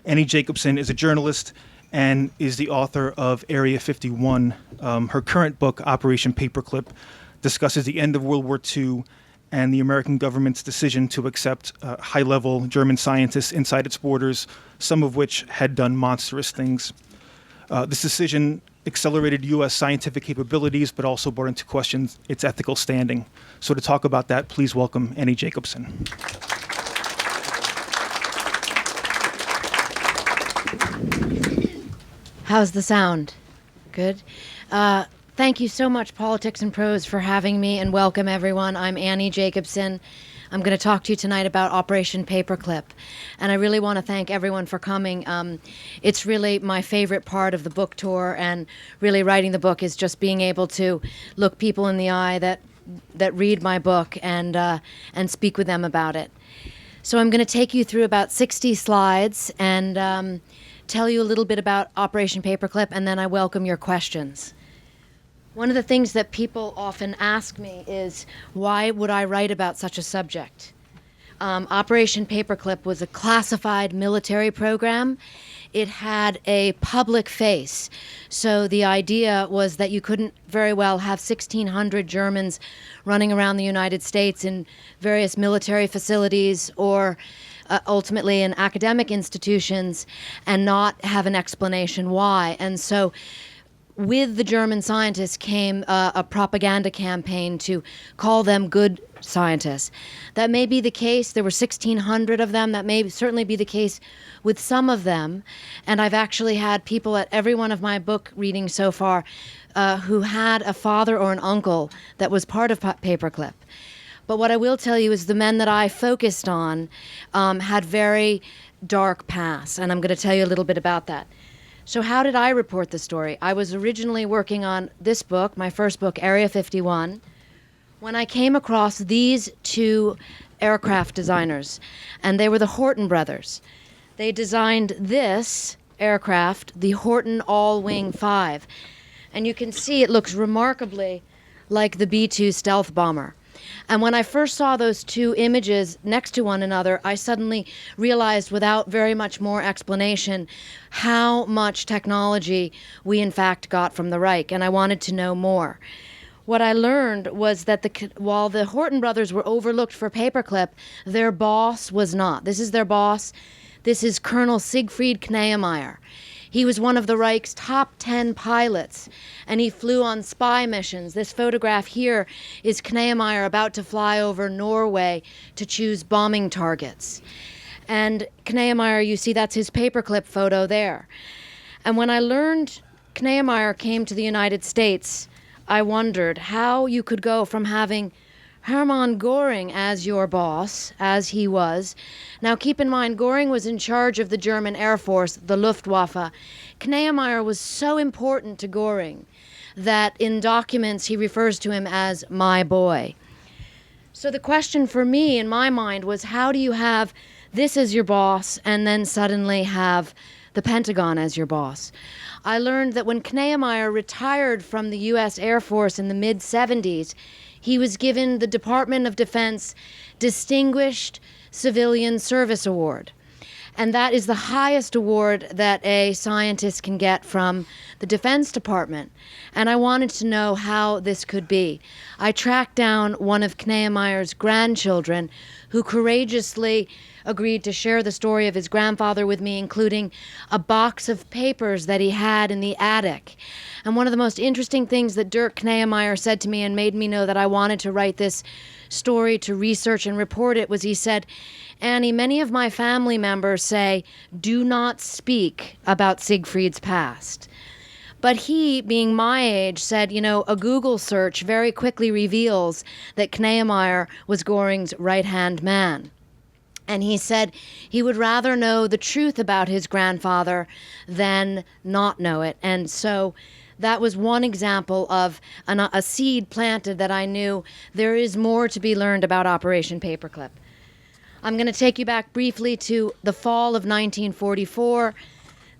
Annie Jacobsen is a journalist and is the author of Area 51. Her current book, Operation Paperclip, discusses the end of World War II and the American government's decision to accept high-level German scientists inside its borders, some of which had done monstrous things. This decision accelerated U.S. scientific capabilities, but also brought into question its ethical standing. So to talk about that, please welcome Annie Jacobsen. How's the sound? Good. Thank you so much, Politics and Prose, for having me, and welcome everyone. I'm Annie Jacobsen. I'm going to talk to you tonight about Operation Paperclip, and I really want to thank everyone for coming. It's really my favorite part of the book tour, and really writing the book is just being able to look people in the eye that read my book and speak with them about it. So I'm going to take you through about 60 slides and tell you a little bit about Operation Paperclip, and then I welcome your questions. One of the things that people often ask me is, why would I write about such a subject? Operation Paperclip was a classified military program. It had a public face. So the idea was that you couldn't very well have 1,600 Germans running around the United States in various military facilities or ultimately in academic institutions and not have an explanation why. And so with the German scientists came a propaganda campaign to call them good scientists. That may be the case. There were 1,600 of them. That may certainly be the case with some of them. And I've actually had people at every one of my book readings so far who had a father or an uncle that was part of Paperclip. But what I will tell you is the men that I focused on had very dark pasts, and I'm going to tell you a little bit about that. So how did I report the story? I was originally working on this book, my first book, Area 51, when I came across these two aircraft designers, and they were the Horton brothers. They designed this aircraft, the Horton All-Wing 5, and you can see it looks remarkably like the B-2 stealth bomber. And when I first saw those two images next to one another, I suddenly realized, without very much more explanation, how much technology we in fact got from the Reich, and I wanted to know more. What I learned was that while the Horton brothers were overlooked for Paperclip, their boss was not. This is their boss. This is Colonel Siegfried Kneemeyer. He was one of the Reich's top 10 pilots, and he flew on spy missions. This photograph here is Kneemeyer about to fly over Norway to choose bombing targets. And Kneemeyer, you see, that's his Paperclip photo there. And when I learned Kneemeyer came to the United States, I wondered how you could go from having Hermann Göring as your boss, as he was. Now keep in mind, Göring was in charge of the German Air Force, the Luftwaffe. Kneemeyer was so important to Göring that in documents he refers to him as my boy. So the question for me in my mind was, how do you have this as your boss and then suddenly have the Pentagon as your boss? I learned that when Kneemeyer retired from the U.S. Air Force in the mid-'70s, he was given the Department of Defense Distinguished Civilian Service Award. And that is the highest award that a scientist can get from the Defense Department. And I wanted to know how this could be. I tracked down one of Kneemeyer's grandchildren who courageously agreed to share the story of his grandfather with me, including a box of papers that he had in the attic. And one of the most interesting things that Dirk Kneemeyer said to me and made me know that I wanted to write this story, to research and report it, was he said, Annie, many of my family members say, do not speak about Siegfried's past. But he, being my age, said, a Google search very quickly reveals that Kneemeyer was Göring's right-hand man. And he said he would rather know the truth about his grandfather than not know it. And so that was one example of a seed planted that I knew there is more to be learned about Operation Paperclip. I'm going to take you back briefly to the fall of 1944.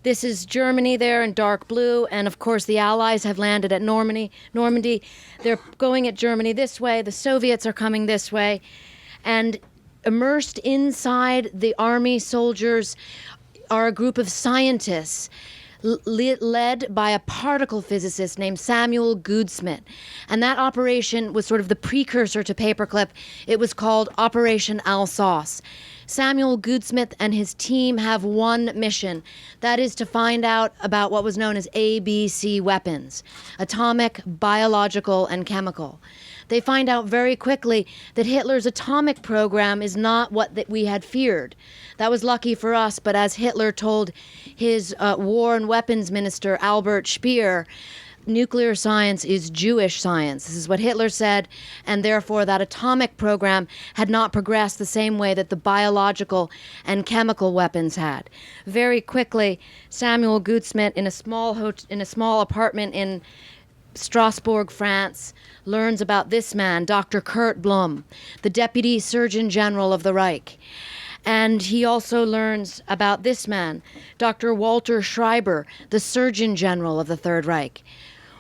This is Germany there in dark blue, and of course the Allies have landed at Normandy. They're going at Germany this way, the Soviets are coming this way, and immersed inside the army soldiers are a group of scientists led by a particle physicist named Samuel Goudsmit. And that operation was sort of the precursor to Paperclip. It was called Operation Alsace. Samuel Goudsmit and his team have one mission. That is to find out about what was known as ABC weapons: atomic, biological, and chemical. They find out very quickly that Hitler's atomic program is not what that we had feared. That was lucky for us, but as Hitler told his war and weapons minister, Albert Speer, nuclear science is Jewish science. This is what Hitler said, and therefore that atomic program had not progressed the same way that the biological and chemical weapons had. Very quickly, Samuel Goudsmit, in a small apartment in Strasbourg, France, learns about this man, Dr. Kurt Blum, the Deputy Surgeon General of the Reich. And he also learns about this man, Dr. Walter Schreiber, the Surgeon General of the Third Reich.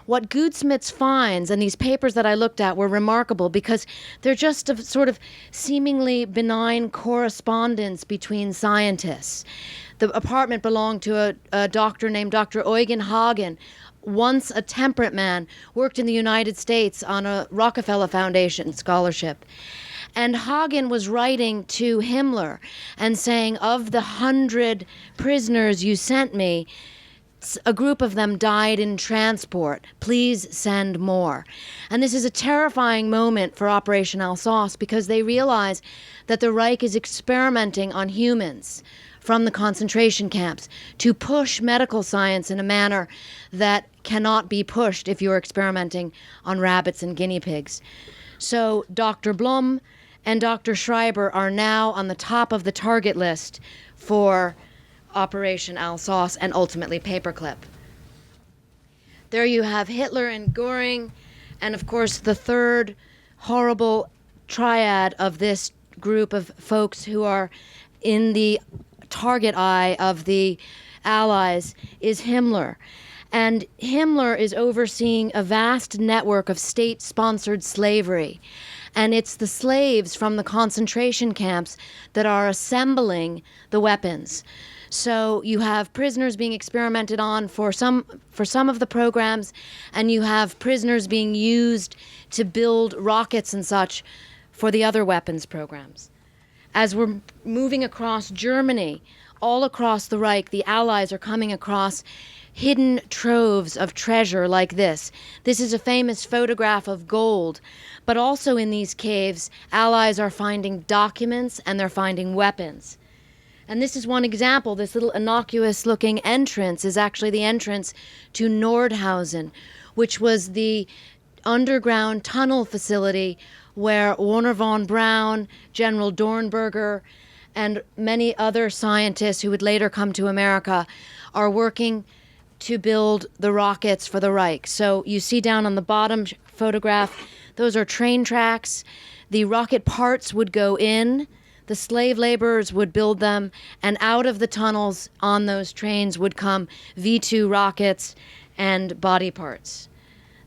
What Goudsmit finds, and these papers that I looked at were remarkable because they're just a sort of seemingly benign correspondence between scientists. The apartment belonged to a doctor named Dr. Eugen Hagen, once a temperate man, worked in the United States on a Rockefeller Foundation scholarship. And Hagen was writing to Himmler and saying, of the 100 prisoners you sent me, a group of them died in transport. Please send more. And this is a terrifying moment for Operation Alsace because they realize that the Reich is experimenting on humans from the concentration camps to push medical science in a manner that cannot be pushed if you're experimenting on rabbits and guinea pigs. So Dr. Blum and Dr. Schreiber are now on the top of the target list for Operation Alsace and ultimately Paperclip. There you have Hitler and Goering, and of course the third horrible triad of this group of folks who are in the target eye of the Allies is Himmler. And Himmler is overseeing a vast network of state-sponsored slavery. And it's the slaves from the concentration camps that are assembling the weapons. So you have prisoners being experimented on for some of the programs, and you have prisoners being used to build rockets and such for the other weapons programs. As we're moving across Germany, all across the Reich, the Allies are coming across hidden troves of treasure like this. This is a famous photograph of gold, but also in these caves, Allies are finding documents and they're finding weapons. And this is one example. This little innocuous-looking entrance is actually the entrance to Nordhausen, which was the underground tunnel facility where Wernher von Braun, General Dornberger, and many other scientists who would later come to America are working to build the rockets for the Reich. So you see down on the bottom photograph, those are train tracks. The rocket parts would go in, the slave laborers would build them, and out of the tunnels on those trains would come V-2 rockets and body parts.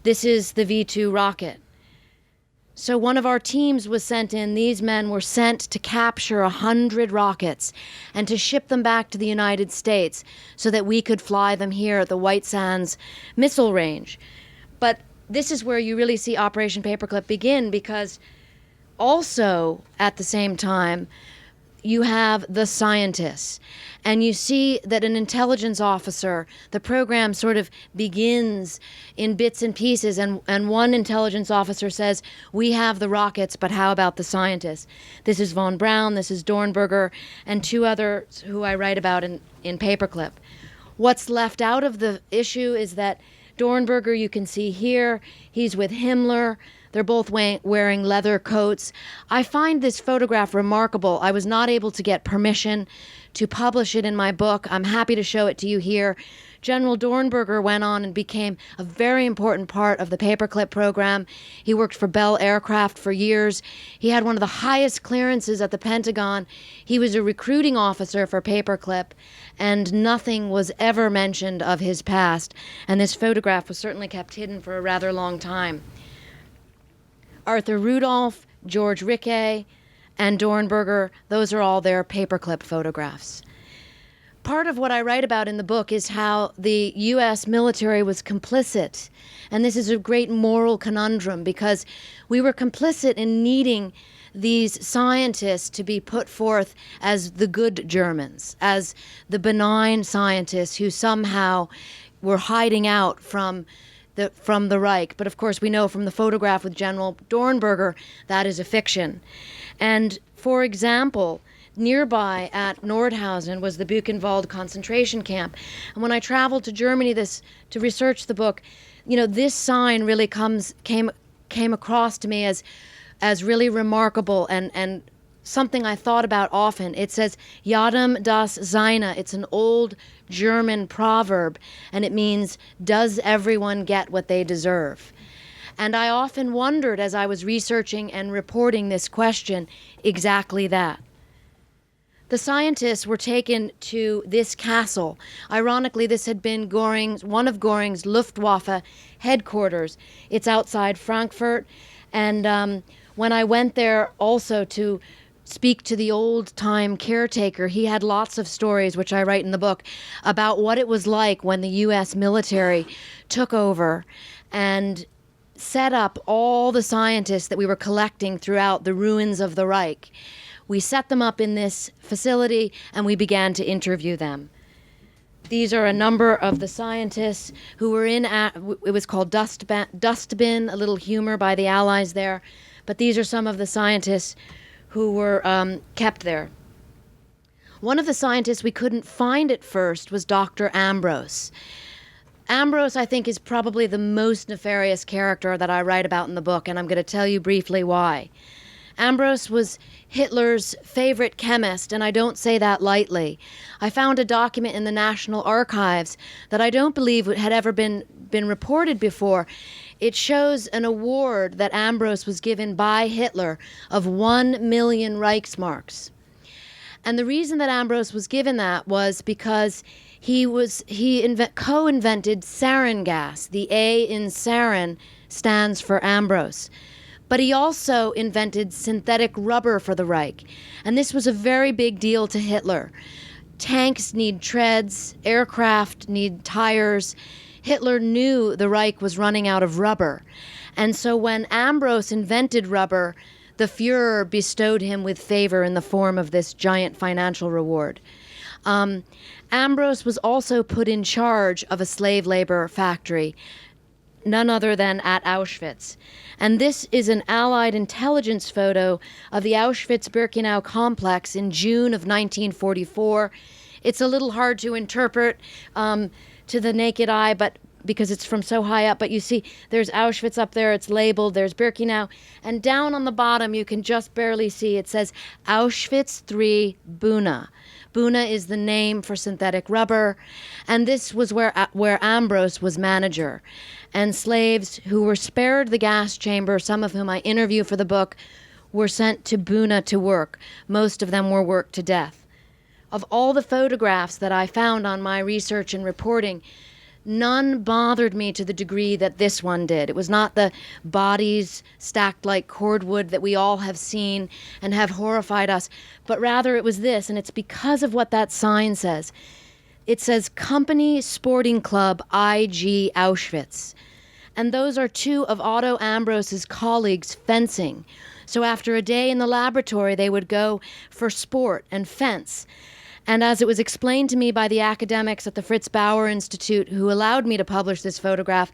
This is the V-2 rocket. So one of our teams was sent in. These men were sent to capture 100 rockets and to ship them back to the United States so that we could fly them here at the White Sands missile range. But this is where you really see Operation Paperclip begin, because also at the same time, you have the scientists. And you see that an intelligence officer, the program sort of begins in bits and pieces, and one intelligence officer says, we have the rockets, but how about the scientists? This is von Braun, this is Dornberger, and two others who I write about in Paperclip. What's left out of the issue is that Dornberger, you can see here, he's with Himmler. They're both wearing leather coats. I find this photograph remarkable. I was not able to get permission to publish it in my book. I'm happy to show it to you here. General Dornberger went on and became a very important part of the Paperclip program. He worked for Bell Aircraft for years. He had one of the highest clearances at the Pentagon. He was a recruiting officer for Paperclip, and nothing was ever mentioned of his past. And this photograph was certainly kept hidden for a rather long time. Arthur Rudolph, George Rickey, and Dornberger, those are all their Paperclip photographs. part of what I write about in the book is how the U.S. military was complicit. And this is a great moral conundrum because we were complicit in needing these scientists to be put forth as the good Germans, as the benign scientists who somehow were hiding out from the Reich. But of course, we know from the photograph with General Dornberger that is a fiction. And for example, nearby at Nordhausen was the Buchenwald concentration camp. And when I traveled to Germany to research the book, this sign really came across to me as really remarkable and something I thought about often. It says, Jedem das Seine. It's an old German proverb, and it means, does everyone get what they deserve? And I often wondered as I was researching and reporting this question, exactly that. The scientists were taken to this castle. Ironically, this had been one of Göring's Luftwaffe headquarters. It's outside Frankfurt, and when I went there also to speak to the old-time caretaker, he had lots of stories, which I write in the book, about what it was like when the U.S. military took over and set up all the scientists that we were collecting throughout the ruins of the Reich. We set them up in this facility, and we began to interview them. These are a number of the scientists who were it was called Dustbin, a little humor by the Allies there. But these are some of the scientists who were kept there. One of the scientists we couldn't find at first was Dr. Ambros. Ambros, I think, is probably the most nefarious character that I write about in the book, and I'm going to tell you briefly why. Ambros was Hitler's favorite chemist, and I don't say that lightly. I found a document in the National Archives that I don't believe had ever been reported before. It shows an award that Ambros was given by Hitler of 1 million Reichsmarks. And the reason that Ambros was given that was because he co-invented sarin gas. The A in sarin stands for Ambros. But he also invented synthetic rubber for the Reich. And this was a very big deal to Hitler. Tanks need treads, aircraft need tires. Hitler knew the Reich was running out of rubber. And so when Ambros invented rubber, the Fuhrer bestowed him with favor in the form of this giant financial reward. Ambros was also put in charge of a slave labor factory, none other than at Auschwitz. And this is an Allied intelligence photo of the Auschwitz-Birkenau complex in June of 1944. It's a little hard to interpret to the naked eye, but because it's from so high up, but you see there's Auschwitz up there, it's labeled, there's Birkenau, and down on the bottom you can just barely see, it says Auschwitz III Buna. Buna is the name for synthetic rubber, and this was where Ambros was manager. And slaves who were spared the gas chamber, some of whom I interview for the book, were sent to Buna to work. Most of them were worked to death. Of all the photographs that I found on my research and reporting, none bothered me to the degree that this one did. It was not the bodies stacked like cordwood that we all have seen and have horrified us, but rather it was this, and it's because of what that sign says. It says Company Sporting Club IG Auschwitz. And those are two of Otto Ambros's colleagues fencing. So after a day in the laboratory, they would go for sport and fence. And as it was explained to me by the academics at the Fritz Bauer Institute who allowed me to publish this photograph,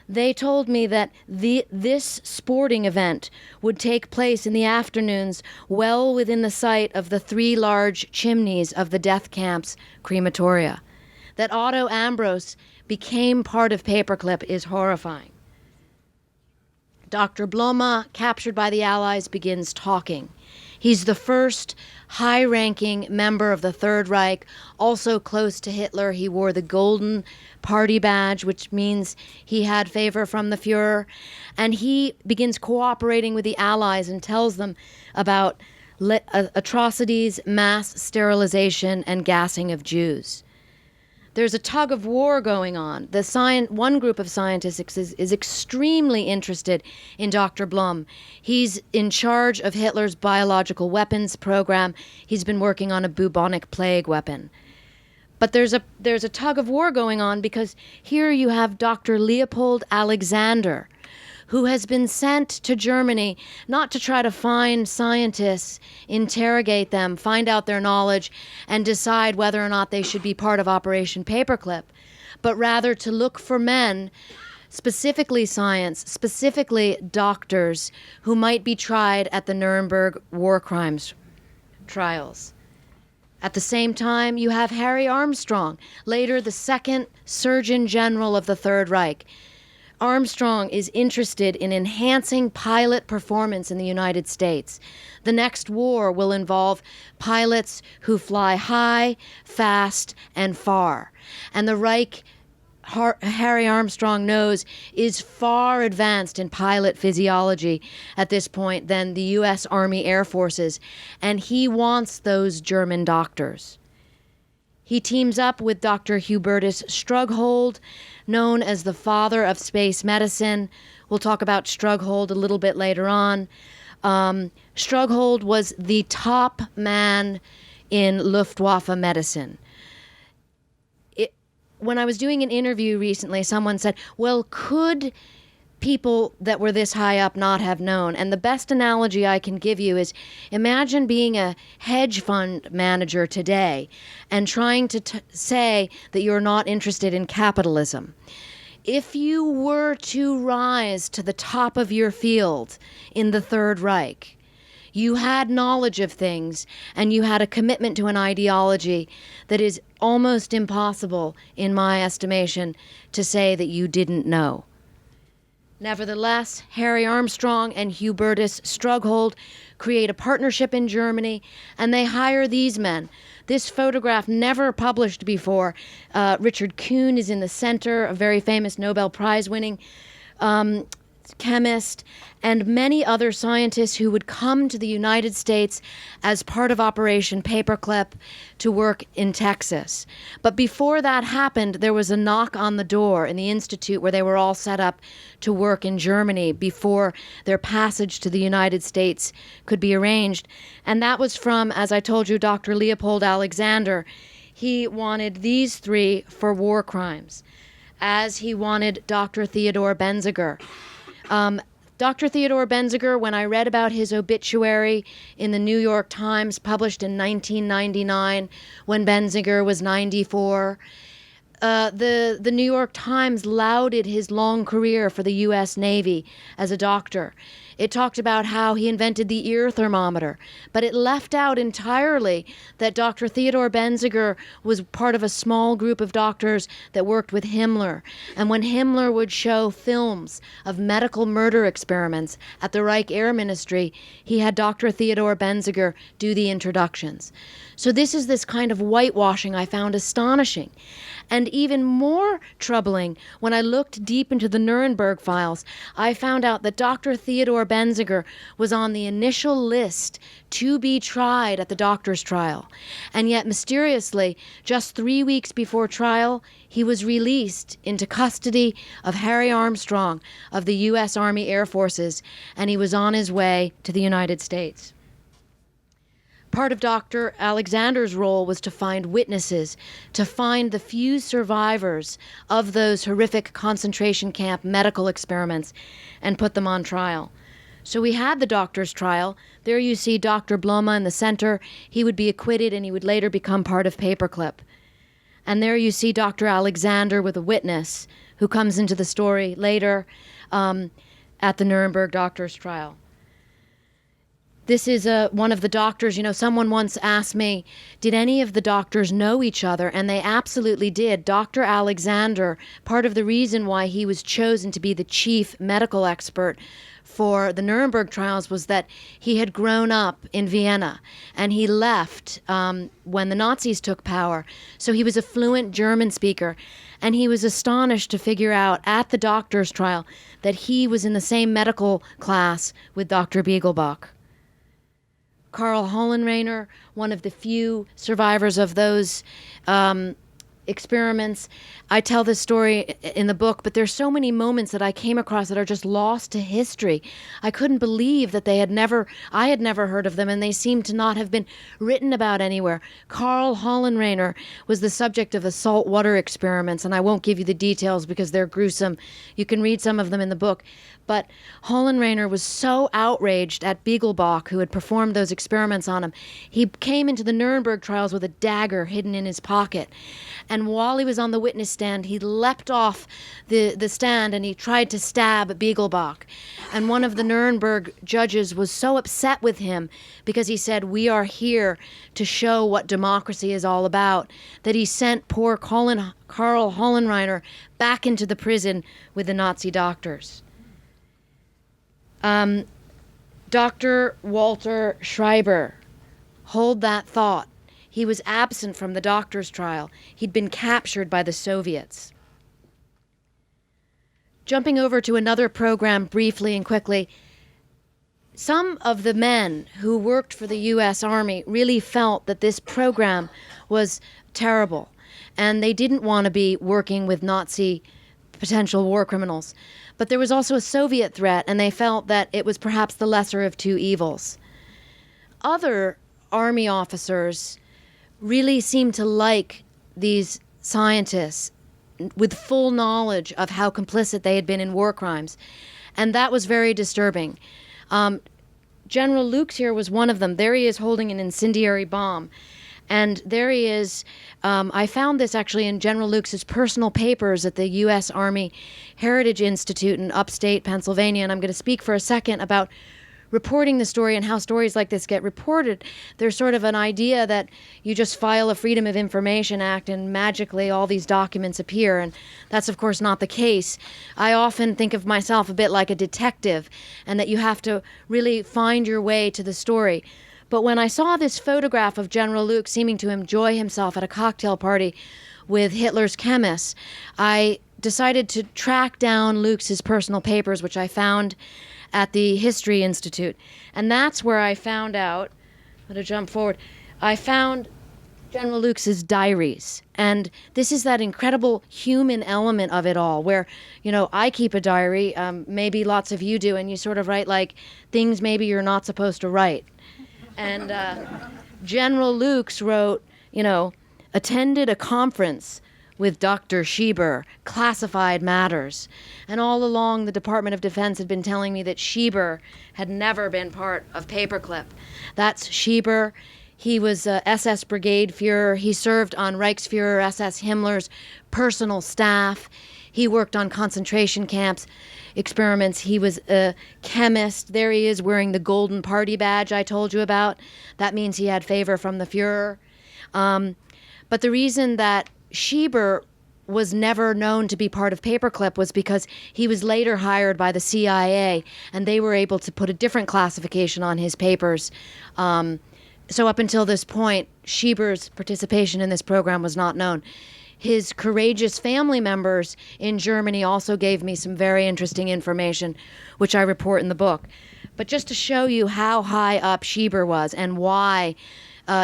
they told me that this sporting event would take place in the afternoons well within the sight of the 3 large chimneys of the death camp's crematoria. That Otto Ambros became part of Paperclip is horrifying. Dr. Bloma, captured by the Allies, begins talking. He's the first high-ranking member of the Third Reich, also close to Hitler. He wore the golden party badge, which means he had favor from the Fuhrer. And he begins cooperating with the Allies and tells them about atrocities, mass sterilization, and gassing of Jews. There's a tug of war going on. One group of scientists is extremely interested in Dr. Blum. He's in charge of Hitler's biological weapons program. He's been working on a bubonic plague weapon. But there's a tug of war going on, because here you have Dr. Leopold Alexander, who has been sent to Germany not to try to find scientists, interrogate them, find out their knowledge, and decide whether or not they should be part of Operation Paperclip, but rather to look for men, specifically science, specifically doctors, who might be tried at the Nuremberg war crimes trials. At the same time, you have Harry Armstrong, later the second Surgeon General of the Third Reich. Armstrong is interested in enhancing pilot performance in the United States. The next war will involve pilots who fly high, fast, and far. And the Reich, Harry Armstrong knows, is far advanced in pilot physiology at this point than the U.S. Army Air Forces, and he wants those German doctors. He teams up with Dr. Hubertus Strughold, known as the father of space medicine. We'll talk about Strughold a little bit later on. Strughold was the top man in Luftwaffe medicine. When I was doing an interview recently, someone said, well, could people that were this high up not have known? And the best analogy I can give you is, imagine being a hedge fund manager today and trying to say that you're not interested in capitalism. If you were to rise to the top of your field in the Third Reich, you had knowledge of things, and you had a commitment to an ideology that is almost impossible, in my estimation, to say that you didn't know. Nevertheless, Harry Armstrong and Hubertus Strughold create a partnership in Germany, and they hire these men. This photograph, never published before. Richard Kuhn is in the center, a very famous Nobel Prize-winning chemist, and many other scientists who would come to the United States as part of Operation Paperclip to work in Texas. But before that happened, there was a knock on the door in the institute where they were all set up to work in Germany before their passage to the United States could be arranged. And that was from, as I told you, Dr. Leopold Alexander. He wanted these three for war crimes, as he wanted Dr. Theodore Benziger. Dr. Theodore Benziger, when I read about his obituary in the New York Times, published in 1999, when Benziger was 94, the New York Times lauded his long career for the U.S. Navy as a doctor. It talked about how he invented the ear thermometer, but it left out entirely that Dr. Theodore Benziger was part of a small group of doctors that worked with Himmler. And when Himmler would show films of medical murder experiments at the Reich Air Ministry, he had Dr. Theodore Benziger do the introductions. So this kind of whitewashing I found astonishing. And even more troubling, when I looked deep into the Nuremberg files, I found out that Dr. Theodore Benziger was on the initial list to be tried at the doctor's trial. And yet, mysteriously, just 3 weeks before trial, he was released into custody of Harry Armstrong of the U.S. Army Air Forces, and he was on his way to the United States. Part of Dr. Alexander's role was to find witnesses, to find the few survivors of those horrific concentration camp medical experiments and put them on trial. So we had the doctor's trial. There you see Dr. Bloma in the center. He would be acquitted, and he would later become part of Paperclip. And there you see Dr. Alexander with a witness who comes into the story later at the Nuremberg doctor's trial. This is one of the doctors. Someone once asked me, did any of the doctors know each other? And they absolutely did. Dr. Alexander, part of the reason why he was chosen to be the chief medical expert for the Nuremberg trials was that he had grown up in Vienna, and he left when the Nazis took power. So he was a fluent German speaker, and he was astonished to figure out at the doctor's trial that he was in the same medical class with Dr. Biegelbach. Karl Hollenreiner, one of the few survivors of those experiments. I tell this story in the book, but there's so many moments that I came across that are just lost to history. I couldn't believe that I had never heard of them, and they seemed to not have been written about anywhere. Karl Hollenreiner was the subject of the saltwater experiments, and I won't give you the details because they're gruesome. You can read some of them in the book. But Hollenreiner was so outraged at Biegelbach, who had performed those experiments on him. He came into the Nuremberg trials with a dagger hidden in his pocket. And while he was on the witness stand, he leapt off the stand and he tried to stab Biegelbach. And one of the Nuremberg judges was so upset with him because he said, "We are here to show what democracy is all about," that he sent poor Karl Hollenreiner back into the prison with the Nazi doctors. Dr. Walter Schreiber, hold that thought. He was absent from the doctor's trial. He'd been captured by the Soviets. Jumping over to another program briefly and quickly, some of the men who worked for the U.S. Army really felt that this program was terrible, and they didn't want to be working with Nazi potential war criminals. But there was also a Soviet threat, and they felt that it was perhaps the lesser of two evils. Other Army officers really seemed to like these scientists with full knowledge of how complicit they had been in war crimes, and that was very disturbing. General Luxier was one of them. There he is holding an incendiary bomb. And there he is. I found this actually in General Luke's personal papers at the U.S. Army Heritage Institute in upstate Pennsylvania. And I'm going to speak for a second about reporting the story and how stories like this get reported. There's sort of an idea that you just file a Freedom of Information Act and magically all these documents appear. And that's, of course, not the case. I often think of myself a bit like a detective, and that you have to really find your way to the story. But when I saw this photograph of General Luke seeming to enjoy himself at a cocktail party with Hitler's chemists, I decided to track down Luke's personal papers, which I found at the History Institute. And that's where I found out, I'm going to jump forward, I found General Luke's diaries. And this is that incredible human element of it all, where, I keep a diary, maybe lots of you do, and you sort of write like things maybe you're not supposed to write. And General Lukes wrote, attended a conference with Dr. Schieber, classified matters. And all along, the Department of Defense had been telling me that Schieber had never been part of Paperclip. That's Schieber. He was SS Brigade Führer. He served on Reichsführer SS Himmler's personal staff. He worked on concentration camps experiments. He was a chemist. There he is wearing the golden party badge I told you about. That means he had favor from the Führer. But the reason that Schieber was never known to be part of Paperclip was because he was later hired by the CIA, and they were able to put a different classification on his papers. So up until this point, Schieber's participation in this program was not known. His courageous family members in Germany also gave me some very interesting information, which I report in the book. But just to show you how high up Schieber was and why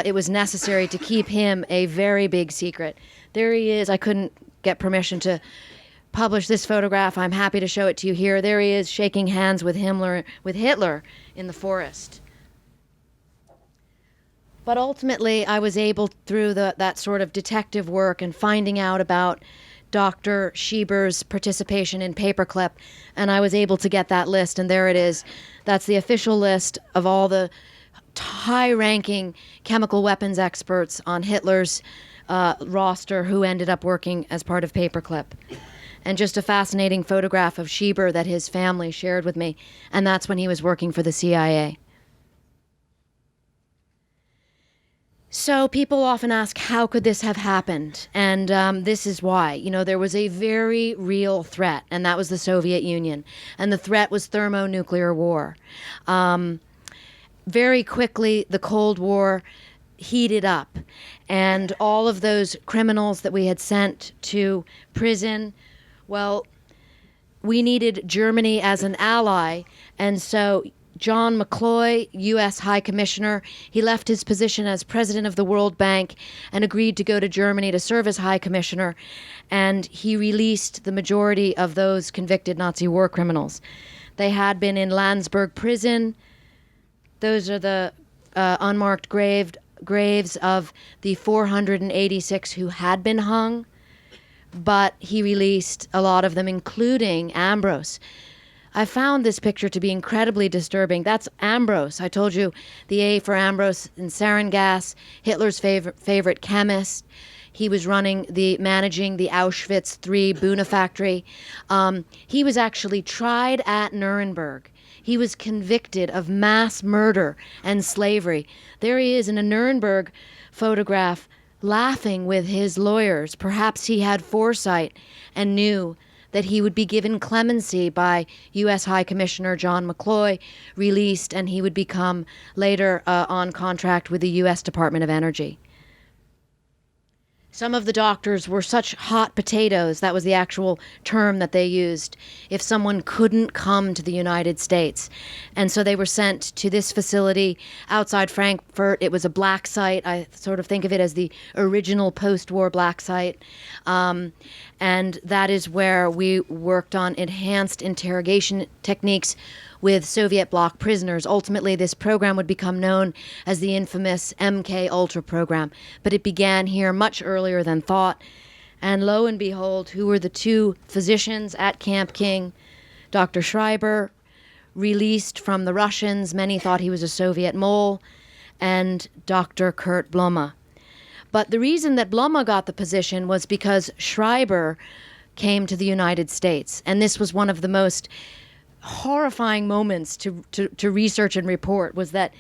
it was necessary to keep him a very big secret. There he is. I couldn't get permission to publish this photograph. I'm happy to show it to you here. There he is shaking hands with Hitler in the forest. But ultimately, I was able, through that sort of detective work and finding out about Dr. Schieber's participation in Paperclip, and I was able to get that list, and there it is. That's the official list of all the high-ranking chemical weapons experts on Hitler's roster who ended up working as part of Paperclip. And just a fascinating photograph of Schieber that his family shared with me, and that's when he was working for the CIA. So people often ask, how could this have happened? And this is why. There was a very real threat, and that was the Soviet Union. And the threat was thermonuclear war. Very quickly, the Cold War heated up. And all of those criminals that we had sent to prison, well, we needed Germany as an ally. And so John McCloy, U.S. High Commissioner, he left his position as president of the World Bank and agreed to go to Germany to serve as High Commissioner, and he released the majority of those convicted Nazi war criminals. They had been in Landsberg prison. Those are the unmarked graves of the 486 who had been hung, but he released a lot of them, including Ambrose. I found this picture to be incredibly disturbing. That's Ambrose. I told you the A for Ambrose in sarin gas, Hitler's favorite chemist. He was managing the Auschwitz III Buna factory. He was actually tried at Nuremberg. He was convicted of mass murder and slavery. There he is in a Nuremberg photograph laughing with his lawyers. Perhaps he had foresight and knew that he would be given clemency by U.S. High Commissioner John McCloy, released, and he would become later on contract with the U.S. Department of Energy. Some of the doctors were such hot potatoes, that was the actual term that they used, if someone couldn't come to the United States. And so they were sent to this facility outside Frankfurt. It was a black site. I sort of think of it as the original post-war black site. And that is where we worked on enhanced interrogation techniques with Soviet bloc prisoners. Ultimately, this program would become known as the infamous MK Ultra program, but it began here much earlier than thought. And lo and behold, who were the two physicians at Camp King? Dr. Schreiber, released from the Russians. Many thought he was a Soviet mole. And Dr. Kurt Blome. But the reason that Blome got the position was because Schreiber came to the United States. And this was one of the most horrifying moments to research and report, was that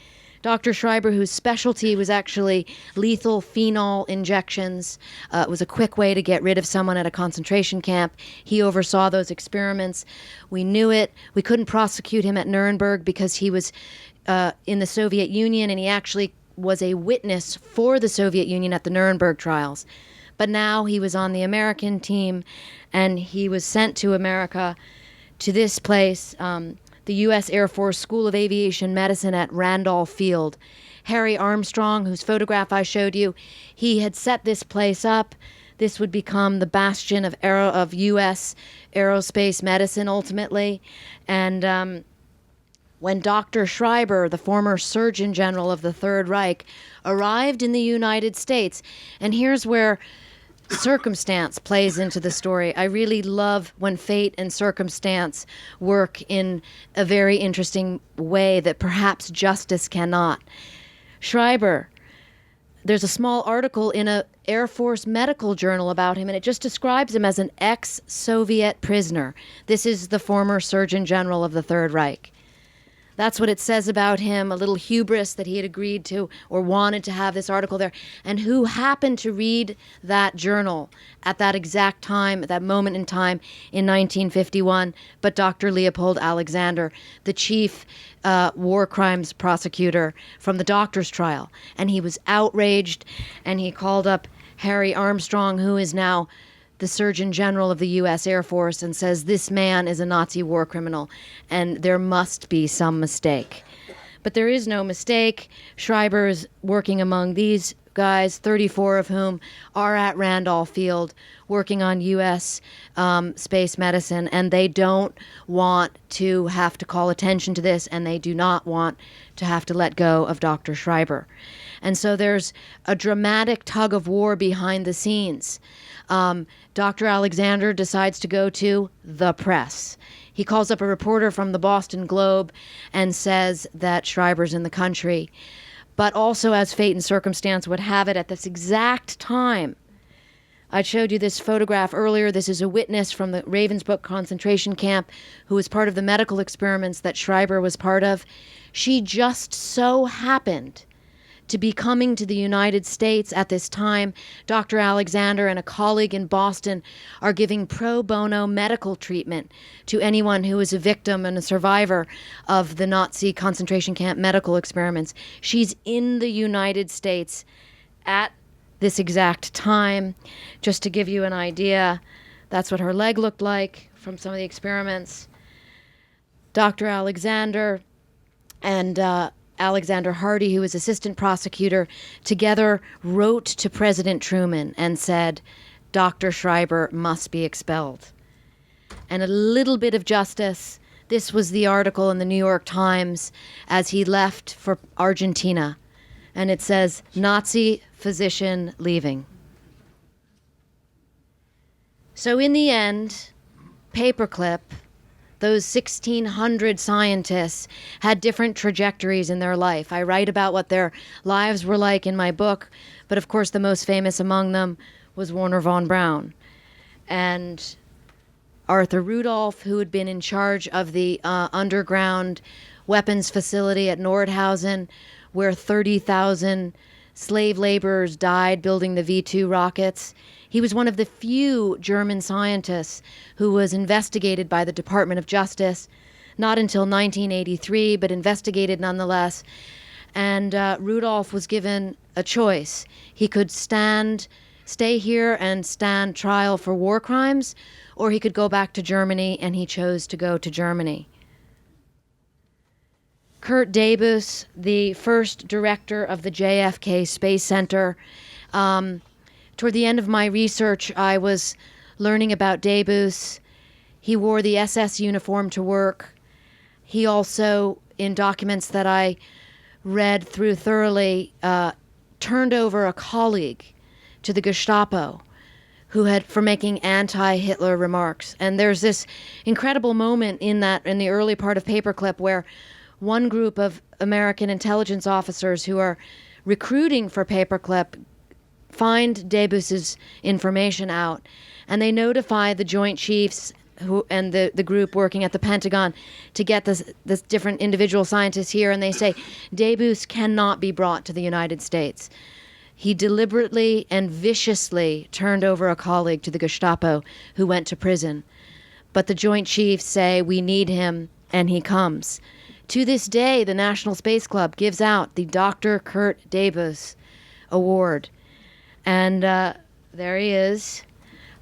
Dr. Schreiber, whose specialty was actually lethal phenol injections, it was a quick way to get rid of someone at a concentration camp. He oversaw those experiments. We knew it. We couldn't prosecute him at Nuremberg because he was in the Soviet Union, and he actually was a witness for the Soviet Union at the Nuremberg trials. But now he was on the American team, and he was sent to America, to this place, the U.S. Air Force School of Aviation Medicine at Randolph Field. Harry Armstrong, whose photograph I showed you, he had set this place up. This would become the bastion of U.S. aerospace medicine ultimately. And when Dr. Schreiber, the former Surgeon General of the Third Reich, arrived in the United States, and here's where circumstance plays into the story. I really love when fate and circumstance work in a very interesting way that perhaps justice cannot. Schreiber, there's a small article in a Air Force medical journal about him, and it just describes him as an ex-Soviet prisoner. This is the former Surgeon General of the Third Reich. That's what it says about him, a little hubris that he had agreed to or wanted to have this article there. And who happened to read that journal at that exact time, at that moment in time in 1951, but Dr. Leopold Alexander, the chief war crimes prosecutor from the doctor's trial. And he was outraged, and he called up Harry Armstrong, who is now the Surgeon General of the U.S. Air Force, and says this man is a Nazi war criminal and there must be some mistake. But there is no mistake. Schreiber is working among these guys, 34 of whom are at Randolph Field working on U.S. space medicine, and they don't want to have to call attention to this, and they do not want to have to let go of Dr. Schreiber. And so there's a dramatic tug of war behind the scenes. Dr. Alexander decides to go to the press. He calls up a reporter from the Boston Globe and says that Schreiber's in the country. But also, as fate and circumstance would have it, at this exact time, I showed you this photograph earlier. This is a witness from the Ravensbrück concentration camp who was part of the medical experiments that Schreiber was part of. She just so happened to be coming to the United States at this time. Dr. Alexander and a colleague in Boston are giving pro bono medical treatment to anyone who is a victim and a survivor of the Nazi concentration camp medical experiments. She's in the United States at this exact time. Just to give you an idea, that's what her leg looked like from some of the experiments. Dr. Alexander and Alexander Hardy, who was assistant prosecutor, together wrote to President Truman and said, Dr. Schreiber must be expelled. And a little bit of justice. This was the article in the New York Times as he left for Argentina. And it says, Nazi physician leaving. So in the end, Paperclip, those 1,600 scientists had different trajectories in their life. I write about what their lives were like in my book, but of course the most famous among them was Wernher von Braun. And Arthur Rudolph, who had been in charge of the underground weapons facility at Nordhausen, where 30,000 slave laborers died building the V-2 rockets. He was one of the few German scientists who was investigated by the Department of Justice, not until 1983, but investigated nonetheless. And Rudolph was given a choice. He could stay here and stand trial for war crimes, or he could go back to Germany, and he chose to go to Germany. Kurt Debus, the first director of the JFK Space Center, toward the end of my research, I was learning about Debus. He wore the SS uniform to work. He also, in documents that I read through thoroughly, turned over a colleague to the Gestapo for making anti-Hitler remarks. And there's this incredible moment in the early part of Paperclip where one group of American intelligence officers who are recruiting for Paperclip find Debus's information out, and they notify the Joint Chiefs and the group working at the Pentagon to get this different individual scientists here, and they say, Debus cannot be brought to the United States. He deliberately and viciously turned over a colleague to the Gestapo who went to prison. But the Joint Chiefs say, we need him, and he comes. To this day, the National Space Club gives out the Dr. Kurt Debus Award. And there he is.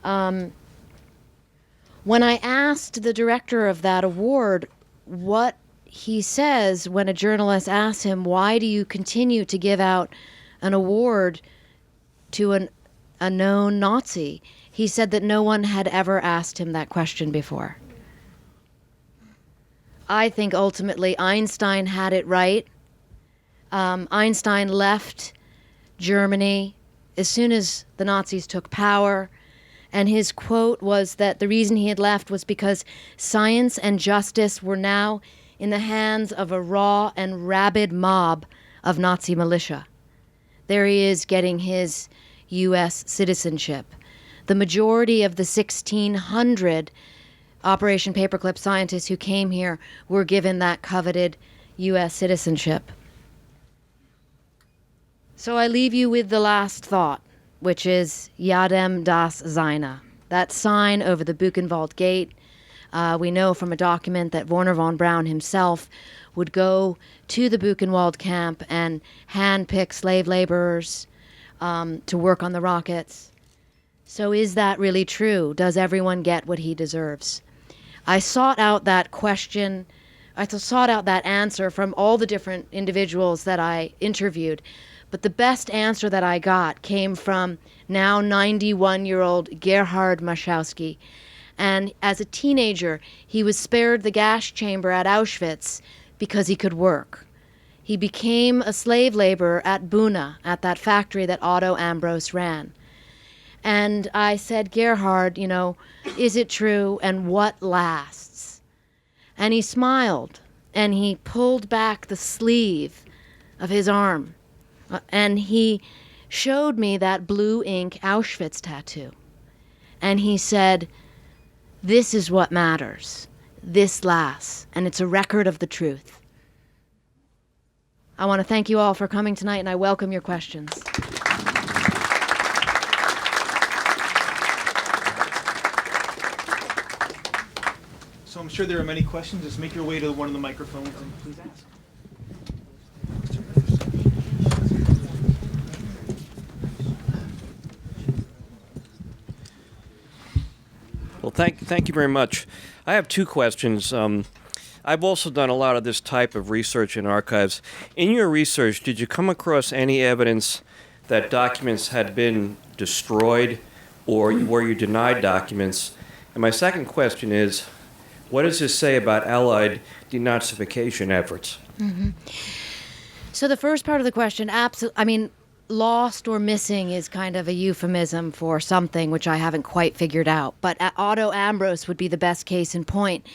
When I asked the director of that award what he says when a journalist asks him, why do you continue to give out an award to a known Nazi, he said that no one had ever asked him that question before. I think ultimately Einstein had it right. Einstein left Germany as soon as the Nazis took power, and his quote was that the reason he had left was because science and justice were now in the hands of a raw and rabid mob of Nazi militia. There he is getting his U.S. citizenship. The majority of the 1,600 Operation Paperclip scientists who came here were given that coveted U.S. citizenship. So I leave you with the last thought, which is Yadem das Seine, that sign over the Buchenwald Gate. We know from a document that Wernher von Braun himself would go to the Buchenwald camp and handpick slave laborers to work on the rockets. So is that really true? Does everyone get what he deserves? I sought out that question. I sought out that answer from all the different individuals that I interviewed. But the best answer that I got came from now 91-year-old Gerhard Maschowski. And as a teenager, he was spared the gas chamber at Auschwitz because he could work. He became a slave laborer at Buna, at that factory that Otto Ambros ran. And I said, Gerhard, is it true, and what lasts? And he smiled, and he pulled back the sleeve of his arm, and he showed me that blue ink Auschwitz tattoo. And he said, this is what matters. This lasts, and it's a record of the truth. I want to thank you all for coming tonight, and I welcome your questions. So I'm sure there are many questions. Just make your way to one of the microphones and please ask. Well, thank you very much. I have two questions. I've also done a lot of this type of research in archives. In your research, did you come across any evidence that documents had been destroyed or where you denied documents? And my second question is, what does this say about Allied denazification efforts? So the first part of the question, lost or missing is kind of a euphemism for something which I haven't quite figured out. But Otto Ambros would be the best case in point.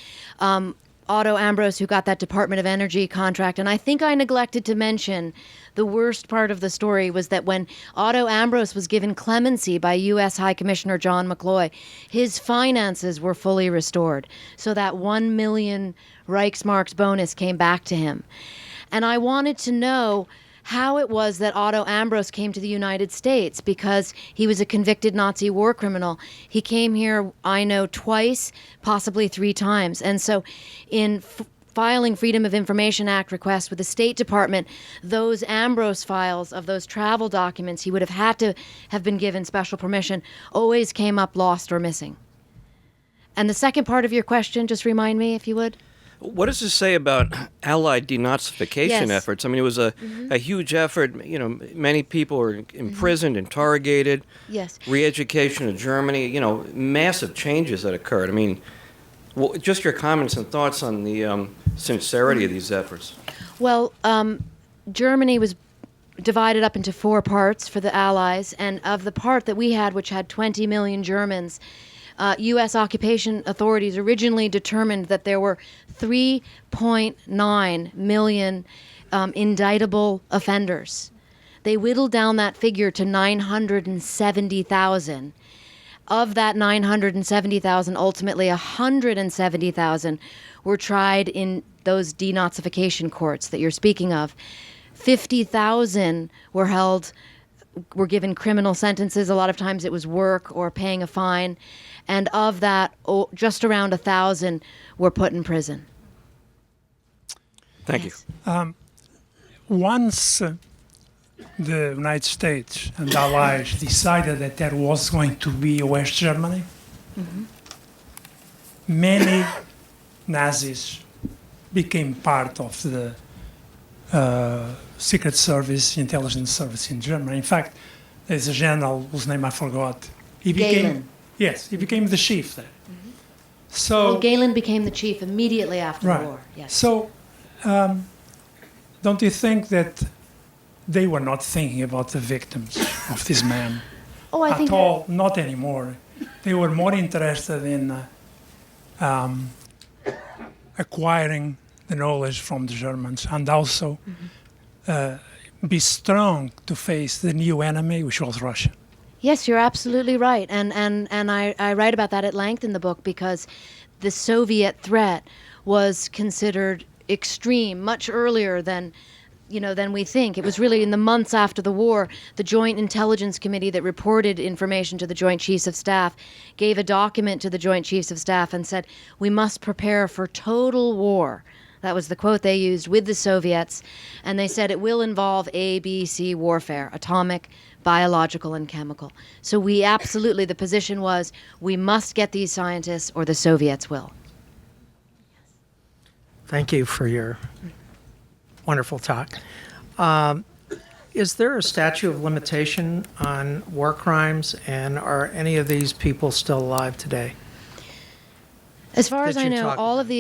Otto Ambros, who got that Department of Energy contract. And I think I neglected to mention the worst part of the story was that when Otto Ambros was given clemency by U.S. High Commissioner John McCloy, his finances were fully restored. So that 1 million Reichsmarks bonus came back to him. And I wanted to know how it was that Otto Ambros came to the United States, because he was a convicted Nazi war criminal. He came here, I know, twice, possibly 3 times. And so in filing Freedom of Information Act requests with the State Department, those Ambros files of those travel documents he would have had to have been given special permission always came up lost or missing. And the second part of your question, just remind me if you would. What does this say about Allied denazification Yes. efforts? I mean, it was a huge effort. You know, many people were imprisoned, interrogated. Yes. Re-education of Germany. You know, massive changes that occurred. I mean, just your comments and thoughts on the sincerity of these efforts. Well, Germany was divided up into 4 parts for the Allies, and of the part that we had, which had 20 million Germans, U.S. occupation authorities originally determined that there were 3.9 million indictable offenders. They whittled down that figure to 970,000. Of that 970,000, ultimately 170,000 were tried in those denazification courts that you're speaking of. 50,000 were given criminal sentences. A lot of times it was work or paying a fine. And of that, just around 1,000 were put in prison. Thank Yes. you. Once the United States and Allies decided that there was going to be West Germany, many Nazis became part of the Secret Service, intelligence service in Germany. In fact, there's a general whose name I forgot. He Galen. Yes, he became the chief there. So, Well, Galen became the chief immediately after right. the war. Yes. So, don't you think that they were not thinking about the victims of this man I think at all? Not anymore. They were more interested in acquiring the knowledge from the Germans and also be strong to face the new enemy, which was Russia. Yes, you're absolutely right. And I write about that at length in the book because the Soviet threat was considered extreme much earlier than we think. It was really in the months after the war, the Joint Intelligence Committee that reported information to the Joint Chiefs of Staff gave a document to the Joint Chiefs of Staff and said, we must prepare for total war. That was the quote they used with the Soviets. And they said it will involve A, B, C warfare, atomic, biological, and chemical. So the position was, we must get these scientists or the Soviets will. Thank you for your wonderful talk. Is there a statute of limitation on war crimes, and are any of these people still alive today? As far as that I you know, talked all about?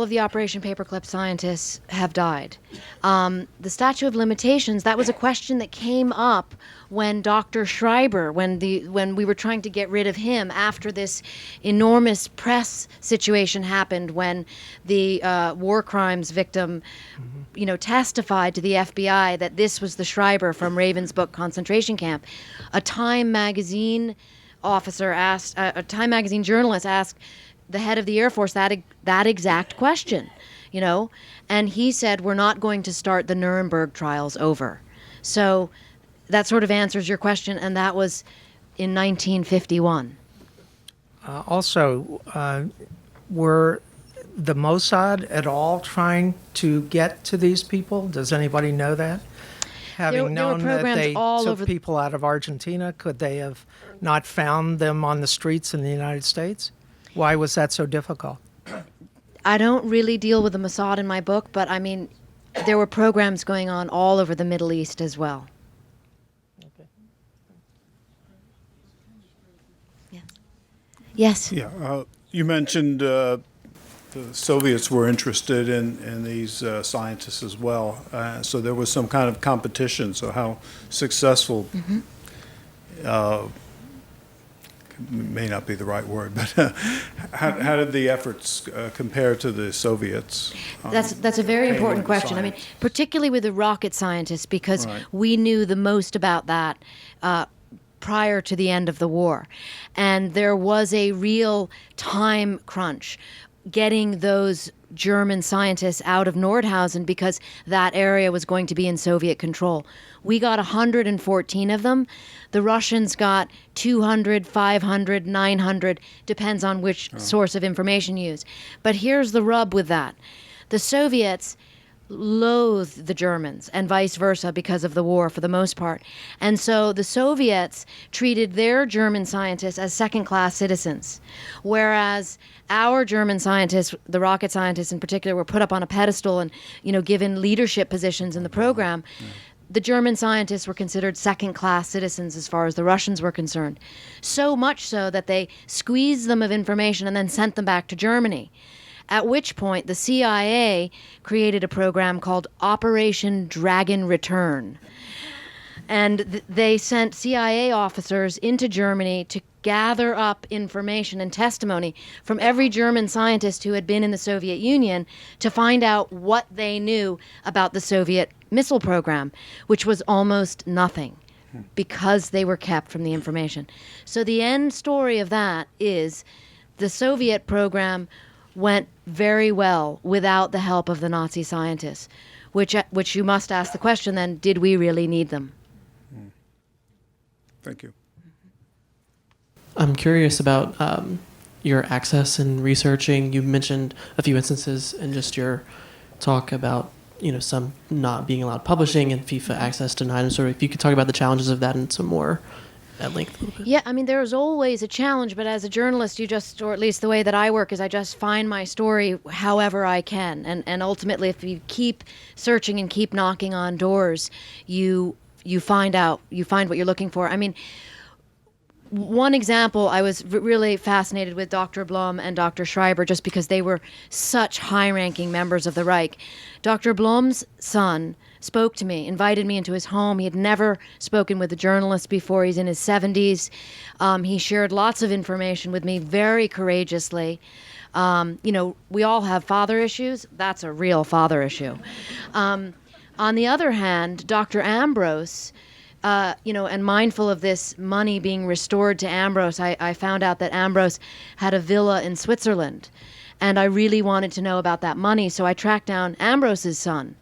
of the Operation Paperclip scientists have died. The statute of limitations, that was a question that came up when Dr. Schreiber, when we were trying to get rid of him after this enormous press situation happened when the war crimes victim, testified to the FBI that this was the Schreiber from Ravensbrück concentration camp. A Time magazine journalist asked the head of the Air Force that exact question, and he said, we're not going to start the Nuremberg trials over. So that sort of answers your question, and that was in 1951. Were the Mossad at all trying to get to these people? Does anybody know that? Having There were known that programs they all took over people out of Argentina, could they have not found them on the streets in the United States? Why was that so difficult? I don't really deal with the Mossad in my book, but I mean, there were programs going on all over the Middle East as well. Yes. Yes. Yeah, you mentioned the Soviets were interested in these scientists as well. So there was some kind of competition. So how successful may not be the right word, but how did the efforts compare to the Soviets? That's a very important question. I mean, particularly with the rocket scientists, because Right. we knew the most about that prior to the end of the war. And there was a real time crunch getting those German scientists out of Nordhausen because that area was going to be in Soviet control. We got 114 of them. The Russians got 200, 500, 900, depends on which source of information you use. But here's the rub with that. The Soviets loathed the Germans and vice versa because of the war for the most part. And so the Soviets treated their German scientists as second-class citizens, whereas our German scientists, the rocket scientists in particular, were put up on a pedestal and, given leadership positions in the program. The German scientists were considered second-class citizens as far as the Russians were concerned. So much so that they squeezed them of information and then sent them back to Germany. At which point, the CIA created a program called Operation Dragon Return. And they sent CIA officers into Germany to gather up information and testimony from every German scientist who had been in the Soviet Union to find out what they knew about the Soviet missile program, which was almost nothing because they were kept from the information. So the end story of that is the Soviet program went very well without the help of the Nazi scientists, which you must ask the question then, did we really need them? Thank you. I'm curious about your access and researching. You mentioned a few instances in just your talk about some not being allowed publishing and FIFA access denied. And sort of if you could talk about the challenges of that and some more at length a little bit. Yeah, I mean, there's always a challenge, but as a journalist, or at least the way that I work is I just find my story however I can. And ultimately, if you keep searching and keep knocking on doors, you find what you're looking for. I mean, one example, I was really fascinated with Dr. Blum and Dr. Schreiber just because they were such high-ranking members of the Reich. Dr. Blum's son spoke to me, invited me into his home. He had never spoken with a journalist before. He's in his 70s. He shared lots of information with me very courageously. We all have father issues. That's a real father issue. On the other hand, Dr. Ambrose, and mindful of this money being restored to Ambrose, I found out that Ambrose had a villa in Switzerland. And I really wanted to know about that money, so I tracked down Ambrose's son.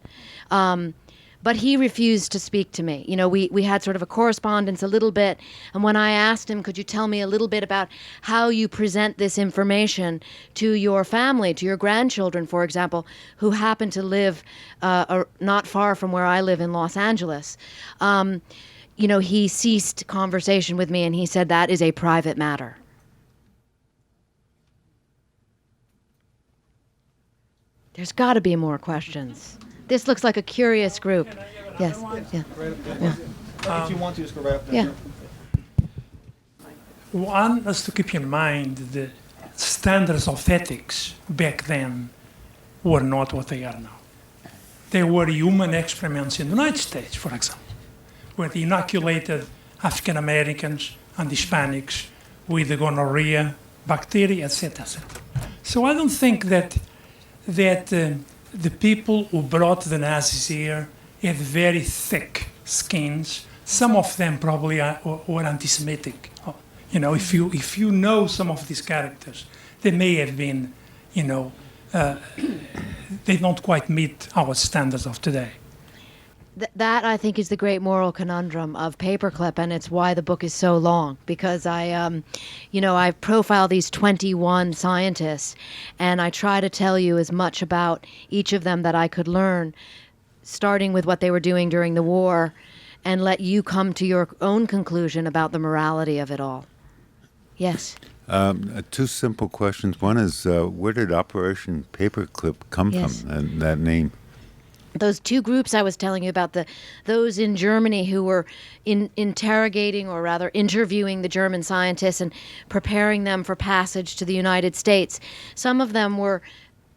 But he refused to speak to me. We had sort of a correspondence a little bit. And when I asked him, could you tell me a little bit about how you present this information to your family, to your grandchildren, for example, who happen to live not far from where I live in Los Angeles, he ceased conversation with me and he said that is a private matter. There's got to be more questions. This looks like a curious group. Yes. Yeah. If you want to, just go right up there. Yeah. One has to keep in mind the standards of ethics back then were not what they are now. They were human experiments in the United States, for example, where they inoculated African Americans and Hispanics with the gonorrhea bacteria, etc., etc. So I don't think that the people who brought the Nazis here had very thick skins. Some of them probably were anti-Semitic. If you know some of these characters, they may have been, they don't quite meet our standards of today. That, I think, is the great moral conundrum of Paperclip, and it's why the book is so long, because I profile these 21 scientists, and I try to tell you as much about each of them that I could learn, starting with what they were doing during the war, and let you come to your own conclusion about the morality of it all. Yes? Two simple questions. One is, where did Operation Paperclip come Yes. from, and that name? Those two groups I was telling you about, those in Germany who were interrogating, or rather interviewing, the German scientists and preparing them for passage to the United States. Some of them were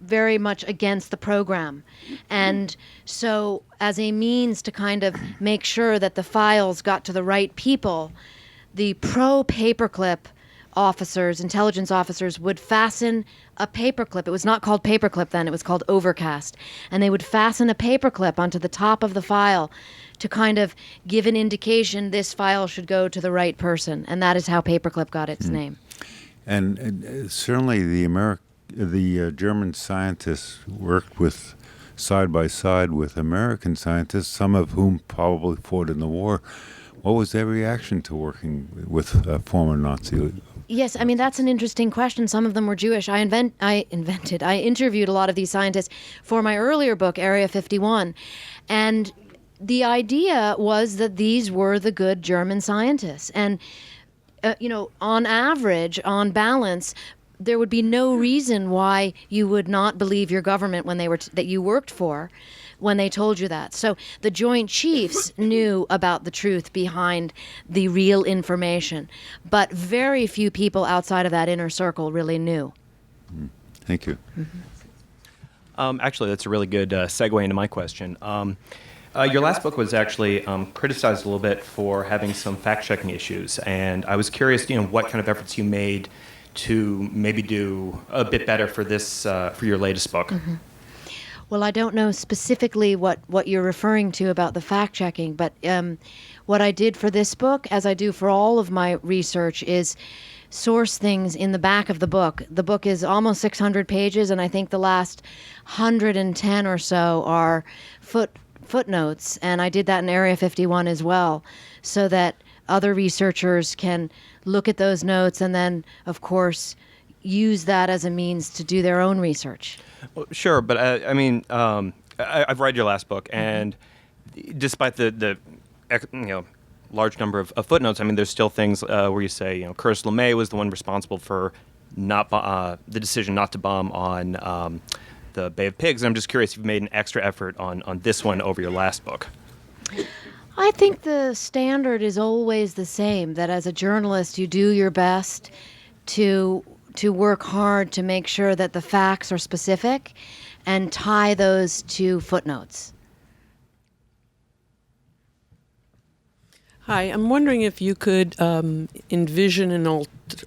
very much against the program. And so as a means to kind of make sure that the files got to the right people, the pro-paperclip officers, intelligence officers, would fasten a paperclip. It was not called paperclip then, it was called overcast. And they would fasten a paperclip onto the top of the file to kind of give an indication this file should go to the right person. And that is how paperclip got its name. And certainly the German scientists worked with side by side with American scientists, some of whom probably fought in the war. What was their reaction to working with former Nazi? Yes, I mean, that's an interesting question. Some of them were Jewish. I interviewed a lot of these scientists for my earlier book, Area 51. And the idea was that these were the good German scientists. And, on average, on balance, there would be no reason why you would not believe your government when they were that you worked for, when they told you that. So the Joint Chiefs knew about the truth behind the real information, but very few people outside of that inner circle really knew. Thank you. Actually, that's a really good segue into my question. Your last book was actually criticized a little bit for having some fact-checking issues, and I was curious, what kind of efforts you made to maybe do a bit better for this, for your latest book. Mm-hmm. Well, I don't know specifically what you're referring to about the fact-checking, but what I did for this book, as I do for all of my research, is source things in the back of the book. The book is almost 600 pages, and I think the last 110 or so are footnotes, and I did that in Area 51 as well, so that other researchers can look at those notes and then, of course, use that as a means to do their own research. Well, sure, but I've read your last book, and despite the large number of footnotes, I mean, there's still things where you say, Curtis LeMay was the one responsible for the decision not to bomb on the Bay of Pigs. And I'm just curious if you've made an extra effort on this one over your last book. I think the standard is always the same, that as a journalist you do your best to work hard to make sure that the facts are specific and tie those to footnotes. Hi, I'm wondering if you could envision an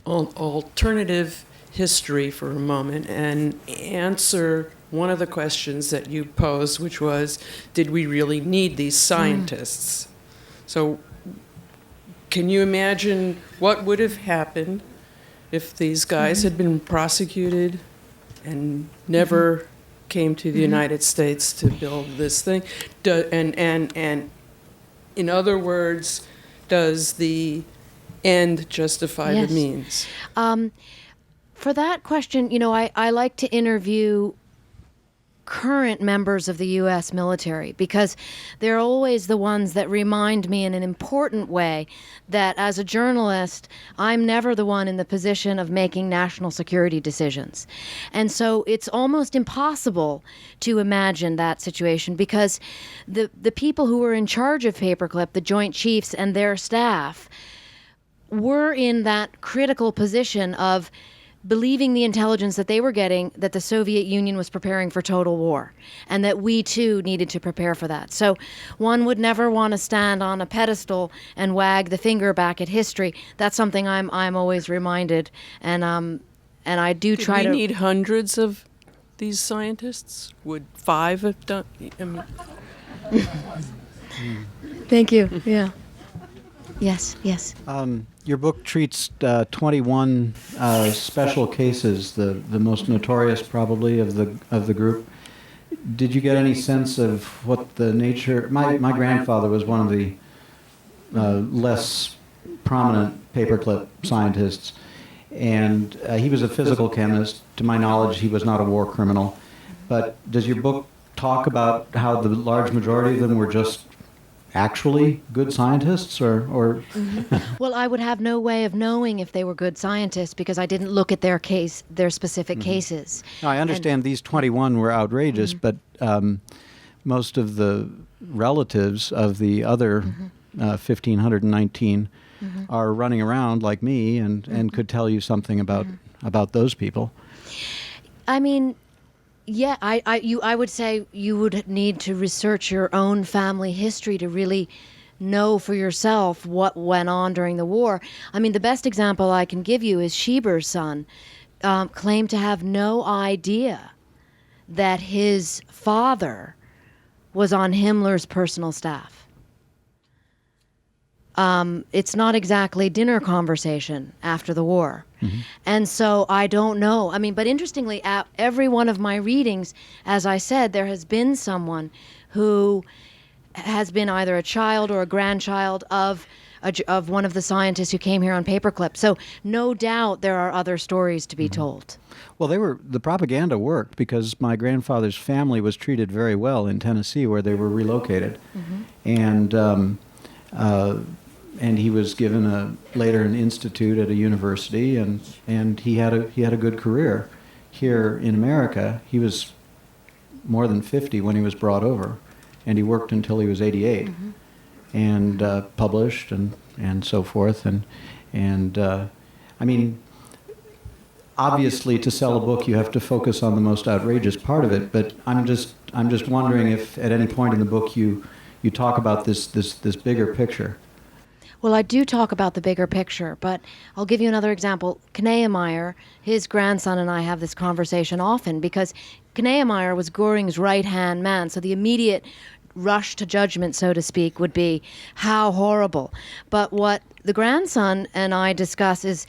alternative history for a moment and answer one of the questions that you posed, which was, did we really need these scientists? So can you imagine what would have happened if these guys had been prosecuted and never came to the United States to build this thing? And in other words, does the end justify the means? For that question, I like to interview current members of the U.S. military, because they're always the ones that remind me in an important way that as a journalist, I'm never the one in the position of making national security decisions. And so it's almost impossible to imagine that situation, because the people who were in charge of Paperclip, the Joint Chiefs and their staff, were in that critical position of believing the intelligence that they were getting, that the Soviet Union was preparing for total war, and that we too needed to prepare for that. So one would never want to stand on a pedestal and wag the finger back at history. That's something I'm always reminded, and I do try to. Do we need hundreds of these scientists? Would 5 have done? Thank you. Yeah. Yes. Your book treats 21 special cases, the most notorious probably of the group. Did you get any sense of what the nature? My grandfather was one of the less prominent paperclip scientists, and he was a physical chemist. To my knowledge, he was not a war criminal. But does your book talk about how the large majority of them were just actually good scientists, or Well, I would have no way of knowing if they were good scientists because I didn't look at their specific cases. Now, I understand these 21 were outrageous, but most of the relatives of the other 1,519 are running around like me and could tell you something about those people. I mean, yeah, I would say you would need to research your own family history to really know for yourself what went on during the war. I mean, the best example I can give you is Schieber's son claimed to have no idea that his father was on Himmler's personal staff. It's not exactly dinner conversation after the war. And so I don't know. I mean, but interestingly, at every one of my readings, as I said, there has been someone who has been either a child or a grandchild of one of the scientists who came here on paperclip. So no doubt there are other stories to be told. Well, the propaganda worked because my grandfather's family was treated very well in Tennessee, where they were relocated, and he was given later an institute at a university, and he had a good career here in America. He was more than 50 when he was brought over, and he worked until he was 88, and published and so forth, and I mean, obviously, to sell a book, you have to focus on the most outrageous part of it. But I'm just wondering if at any point in the book you talk about this bigger picture. Well, I do talk about the bigger picture, but I'll give you another example. Kneemeyer, his grandson, and I have this conversation often because Kneemeyer was Göring's right-hand man, so the immediate rush to judgment, so to speak, would be how horrible. But what the grandson and I discuss is,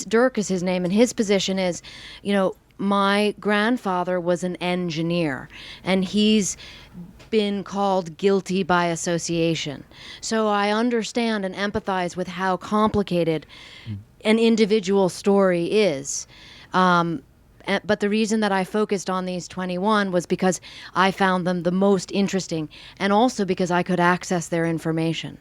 Dirk is his name, and his position is, my grandfather was an engineer, and he's been called guilty by association. So I understand and empathize with how complicated an individual story is. But the reason that I focused on these 21 was because I found them the most interesting, and also because I could access their information.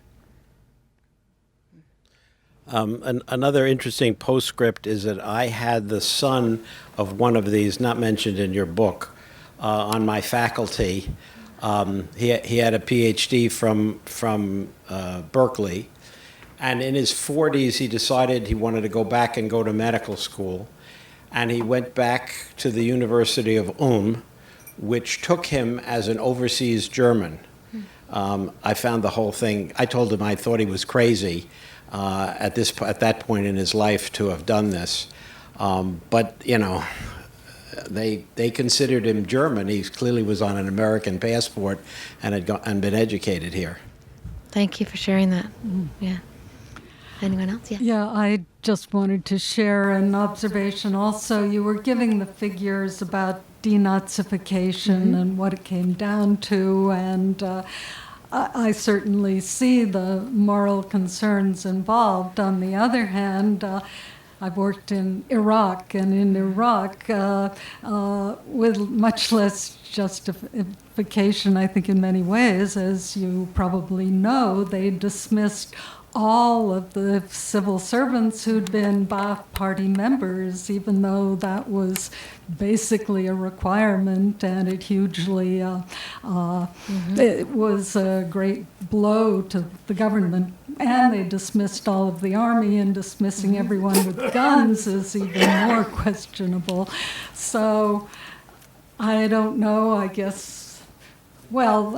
Another interesting postscript is that I had the son of one of these, not mentioned in your book, on my faculty. He had a PhD from Berkeley, and in his 40s he decided he wanted to go back and go to medical school, and he went back to the University of Ulm, which took him as an overseas German. I found the whole thing, I told him I thought he was crazy at that point in his life to have done this. But, they considered him German. He clearly was on an American passport and had been educated here. Thank you for sharing that. Yeah. Anyone else? Yeah. Yeah, I just wanted to share an observation also. You were giving the figures about denazification and what it came down to, and I certainly see the moral concerns involved. On the other hand, I've worked in Iraq, and in Iraq, with much less justification, I think, in many ways, as you probably know, they dismissed all of the civil servants who'd been Ba'ath Party members, even though that was basically a requirement, and it hugely it was a great blow to the government. And they dismissed all of the army, and dismissing everyone with guns is even more questionable. So I don't know, I guess. Well,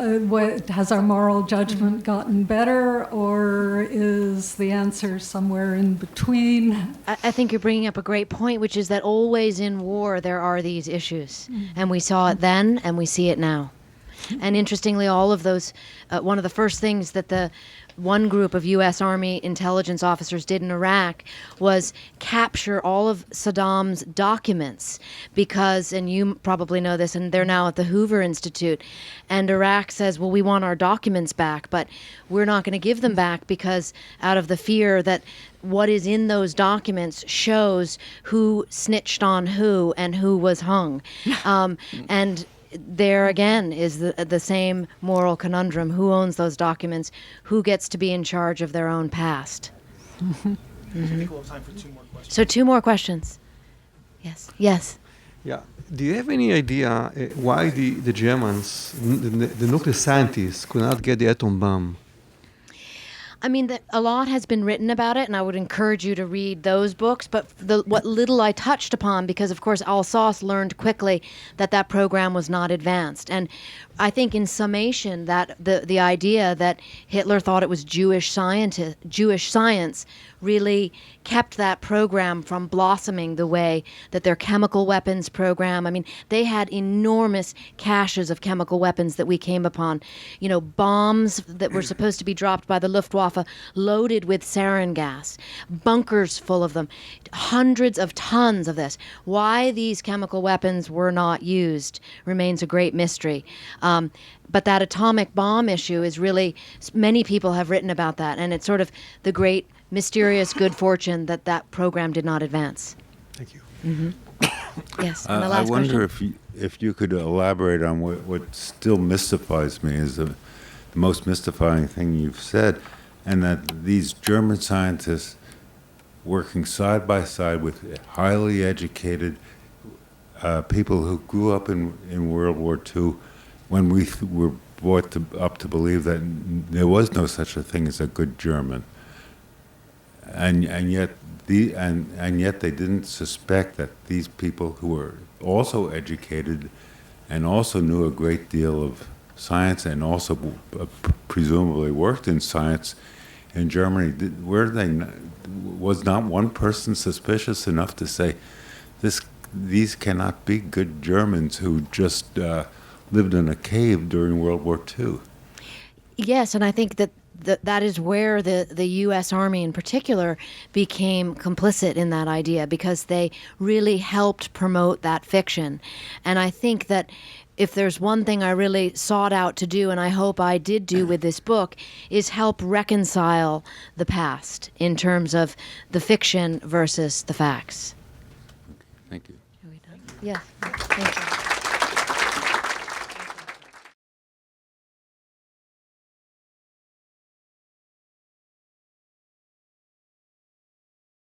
has our moral judgment gotten better, or is the answer somewhere in between? I think you're bringing up a great point, which is that always in war there are these issues. And we saw it then, and we see it now. And interestingly, all of those, one of the first things that the one group of U.S. Army intelligence officers did in Iraq was capture all of Saddam's documents because, and you probably know this, and they're now at the Hoover Institute, and Iraq says, well, we want our documents back, but we're not going to give them back because out of the fear that what is in those documents shows who snitched on who and who was hung. And there again is the same moral conundrum. Who owns those documents? Who gets to be in charge of their own past? I think we'll have time for 2 more questions. So 2 more questions. Yes. Yes. Yeah. Do you have any idea why the Germans, the nuclear scientists, could not get the atom bomb? I mean, a lot has been written about it, and I would encourage you to read those books. But what little I touched upon, because of course Alsace learned quickly that program was not advanced, and I think in summation that the idea that Hitler thought it was Jewish science really kept that program from blossoming the way that their chemical weapons program. I mean, they had enormous caches of chemical weapons that we came upon. You know, bombs that were supposed to be dropped by the Luftwaffe loaded with sarin gas, bunkers full of them, hundreds of tons of this. Why these chemical weapons were not used remains a great mystery. But that atomic bomb issue is really, many people have written about that, and it's sort of the great mysterious good fortune that program did not advance. Thank you. Yes, and the last I wonder question. if you could elaborate on what still mystifies me is the most mystifying thing you've said, and that these German scientists working side by side with highly educated people who grew up in World War II, when we were brought up to believe that there was no such a thing as a good German, and yet they didn't suspect that these people who were also educated and also knew a great deal of science and also presumably worked in science in Germany, was not one person suspicious enough to say these cannot be good Germans who just lived in a cave during World War II? Yes, and I think that is where the U.S. Army in particular became complicit in that idea, because they really helped promote that fiction. And I think that if there's one thing I really sought out to do, and I hope I did do with this book, is help reconcile the past in terms of the fiction versus the facts. Thank you. Are we done? Yes. Thank you.